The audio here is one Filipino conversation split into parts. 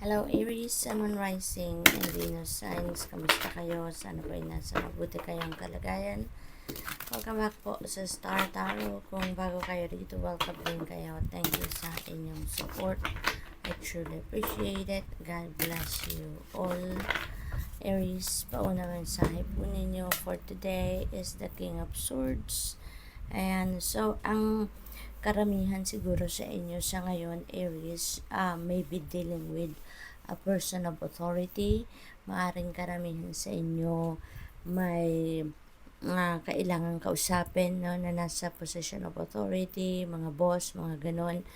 Hello Aries, Sun, Moon Rising, and Venus Signs. Kamusta kayo? Sana po ay nasa mabuti kayong kalagayan. Welcome back po sa Star Tarot. Kung bago kayo dito, welcome din kayo. Thank you sa inyong support. I truly appreciate it. God bless you all. Aries, pauna mensahe po ninyo for today is the King of Swords. And so, ang karamihan siguro sa inyo sa ngayon, Aries, may be dealing with a person of authority. Maaring karamihan sa inyo may kailangan kausapin, no, na nasa position of authority, mga boss, mga ganon,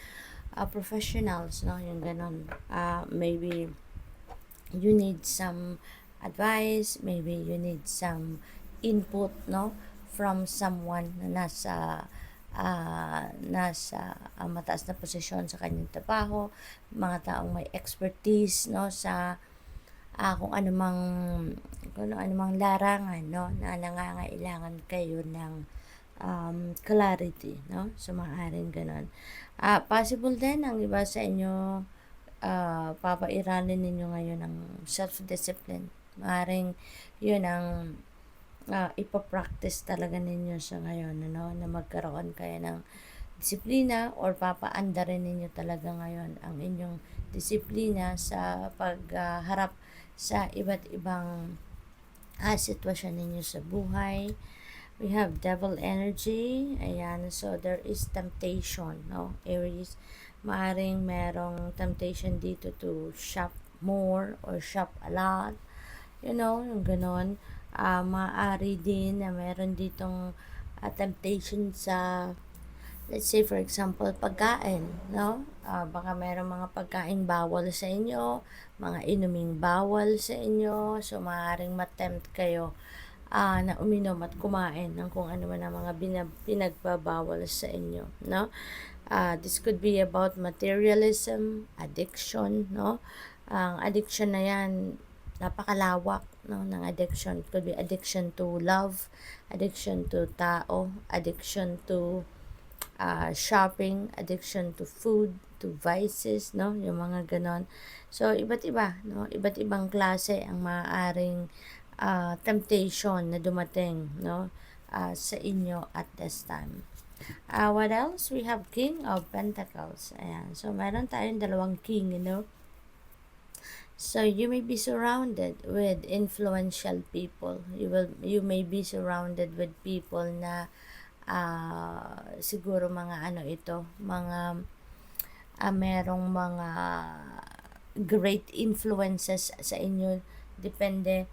professionals, no, yung ganon. Maybe you need some advice, maybe you need some input, no, from someone na nasa mataas na posisyon sa kanyang trabaho, mga taong may expertise, no, sa kung anumang larangan, no, na nangangailangan kayo ng clarity, no, so maaaring ganon. Possible din ang iba sa inyo, papairalin ninyo ngayon ng self-discipline. Maaaring yun ang ipapractice talaga ninyo sa ngayon, ano, na magkaroon kayo ng disiplina, or papaanda rin ninyo talaga ngayon ang inyong disiplina sa pagharap sa iba't ibang sitwasyon ninyo sa buhay. We have devil energy. Ayan, so there is temptation, no, Aries. Maaring merong temptation dito to shop more or shop a lot, you know, yung ganon. Maaari din na meron ditong temptation sa, let's say for example, pagkain, no? Baka meron mga pagkain bawal sa inyo, mga inuming bawal sa inyo, so maaaring matempt kayo na uminom at kumain ng kung ano man ang mga pinagbabawal sa inyo, no? This could be about materialism, addiction, no? Ang addiction na yan, napakalawak, no, ng addiction. It could be addiction to love, addiction to tao, addiction to shopping, addiction to food, to vices, no, yung mga ganon. So iba't iba, no, iba't ibang klase ang maaaring temptation na dumating, no, sa inyo at this time. What else? We have King of Pentacles. Ayan. So meron tayong dalawang king, you know. So you may be surrounded with influential people. You may be surrounded with people na siguro mga ano ito, mga merong mga great influences sa inyo, depende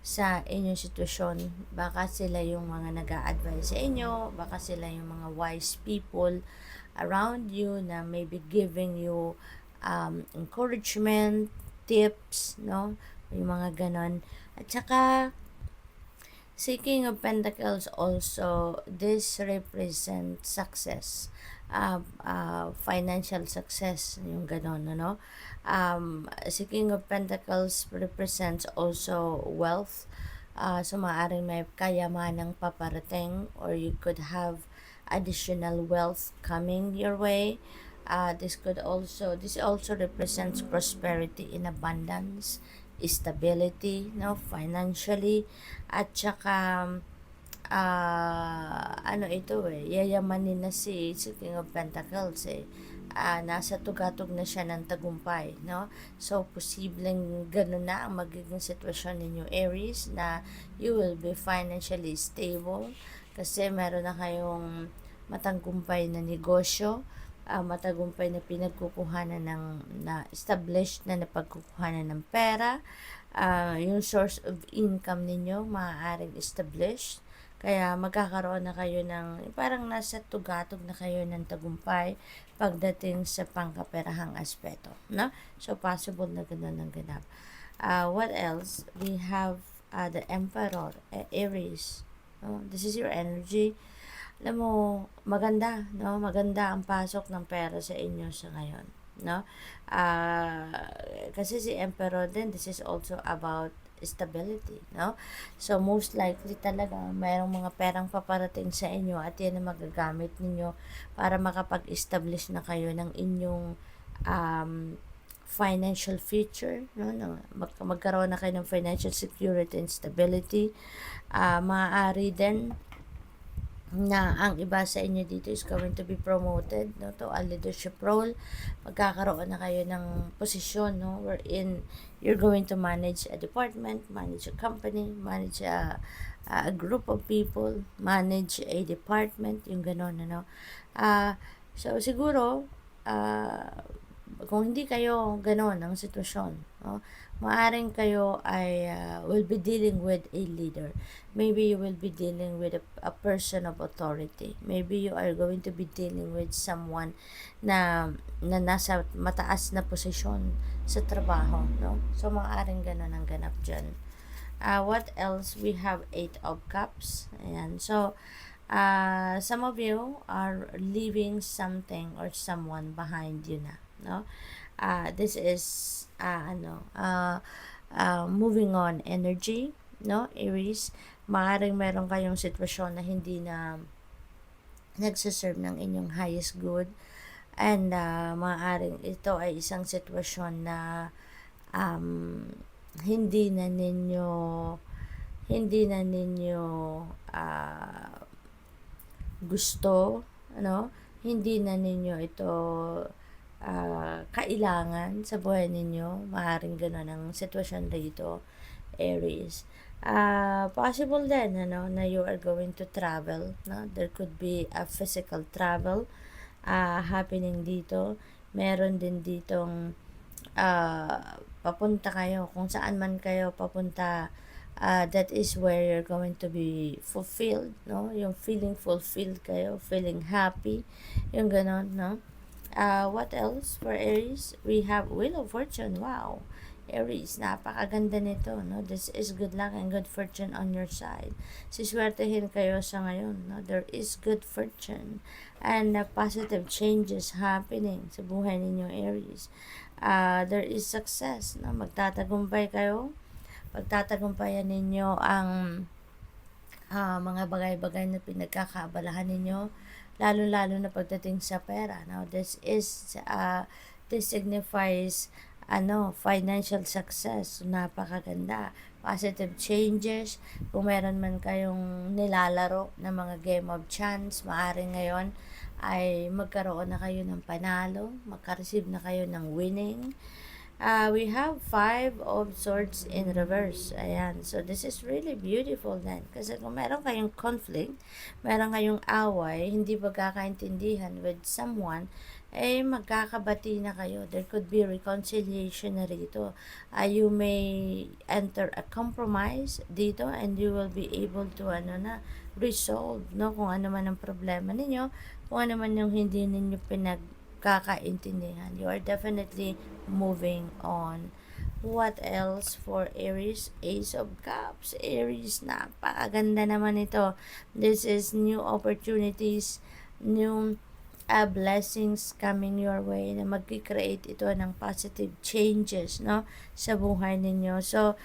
sa inyong sitwasyon. Baka sila yung mga nag-a-advise sa inyo, baka sila yung mga wise people around you na maybe giving you encouragement, tips, no, yung mga ganon. At saka si King of Pentacles also, this represents success, financial success, yung ganon, no. Si King of Pentacles represents also wealth, so maaaring may kayamanang paparating, or you could have additional wealth coming your way. This also represents prosperity in abundance, stability, no, financially, at saka ano ito yayamanin na si King of Pentacles nasa tugatog na siya ng tagumpay, no. So posibleng ganun na ang magiging sitwasyon ninyo, Aries, na you will be financially stable kasi meron na kayong matanggumpay na negosyo, matagumpay na pinagkukuhanan na established na napagkukuhanan ng pera, yung source of income ninyo maaaring established, kaya magkakaroon na kayo ng parang nasa tugatog na kayo ng tagumpay pagdating sa pangkaperahang aspeto, no? So possible na ganun ang ganap. What else? We have the Emperor, Aries. This is your energy. Alam mo, maganda, no? Maganda ang pasok ng pera sa inyo sa ngayon, no? Kasi si Emperor din, this is also about stability, no? So most likely talaga mayroong mga perang paparating sa inyo at yan ang magagamit ninyo para makapag-establish na kayo ng inyong financial future, no? Magkaroon na kayo ng financial security and stability. Maaari din na ang iba sa inyo dito is going to be promoted, no, to a leadership role. Magkakaroon na kayo ng posisyon, no, wherein you're going to manage a department, manage a company, manage a group of people, manage a department, yung gano'n, ano. So siguro, kung hindi kayo gano'n ang sitwasyon, no, maaring kayo ay will be dealing with a leader. Maybe you will be dealing with a person of authority. Maybe you are going to be dealing with someone na nasa mataas na posisyon sa trabaho, no? So maaring gano'n ang ganap dyan. What else? We have 8 of Cups. Ayan. So, some of you are leaving something or someone behind you na, no? This is moving on energy, no, Aries. Maaaring meron kayong sitwasyon na hindi na nagsiserve ng inyong highest good, and maaaring ito ay isang sitwasyon na hindi na ninyo gusto, ano, hindi na ninyo ito kailangan sa buhay ninyo. Maaaring gano'n ang sitwasyon dito, Aries. Possible din, ano, na you are going to travel, no? There could be a physical travel happening dito. Meron din ditong papunta kayo, kung saan man kayo papunta, that is where you're going to be fulfilled, no? Yung feeling fulfilled kayo, feeling happy, yung gano'n, no? What else for Aries? We have Wheel of Fortune. Wow, Aries, napakaganda nito, no? This is good luck and good fortune on your side. Siswertehin kayo sa ngayon, no? There is good fortune and positive changes happening sa buhay ninyo, Aries. There is success, no? Magtatagumpay kayo. Pagtatagumpayan ninyo ang mga bagay-bagay na pinagkakaabalahan ninyo, lalo-lalo na pagdating sa pera. Now, this signifies financial success. So, napakaganda. Positive changes. Kung meron man kayong nilalaro na mga game of chance, maaari ngayon ay magkaroon na kayo ng panalo, magka-receive na kayo ng winning. We have 5 of Swords in reverse. Ayan. So, this is really beautiful then. Kasi kung meron kayong conflict, meron kayong away, hindi pagkakaintindihan with someone, magkakabati na kayo. There could be reconciliation na rito. You may enter a compromise dito and you will be able to resolve, no, kung ano man ang problema ninyo, kung ano man yung hindi ninyo pinagkakaintindihan. You are definitely moving on. What else for Aries? Ace of Cups. Aries, napakaganda naman ito. This is new opportunities, new blessings coming your way na mag-create ito ng positive changes, no, sa buhay ninyo. So,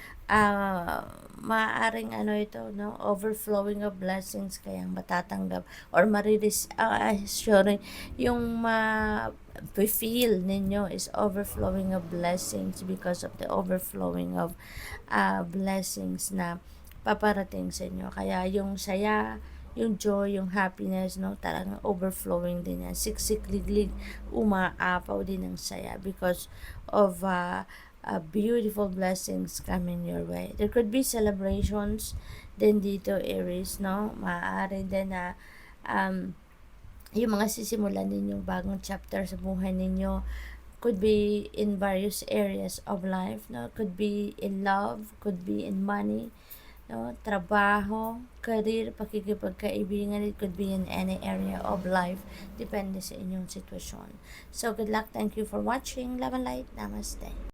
maaaring ito, no, overflowing of blessings kayang matatanggap or yung feel ninyo is overflowing of blessings because of the overflowing of blessings na paparating sa inyo. Kaya yung saya, yung joy, yung happiness, no, talagang overflowing din yan. Siksik-liglig, umaapaw din ng saya because of beautiful blessings coming your way. There could be celebrations din dito, Aries, no? Maaari din na yung mga sisimulan ninyong bagong chapter sa buhay ninyo could be in various areas of life, no? Could be in love, could be in money, no, trabaho, career, pakikipagkaibigan. It could be in any area of life, depende sa inyong sitwasyon. So, good luck. Thank you for watching. Love and light. Namaste.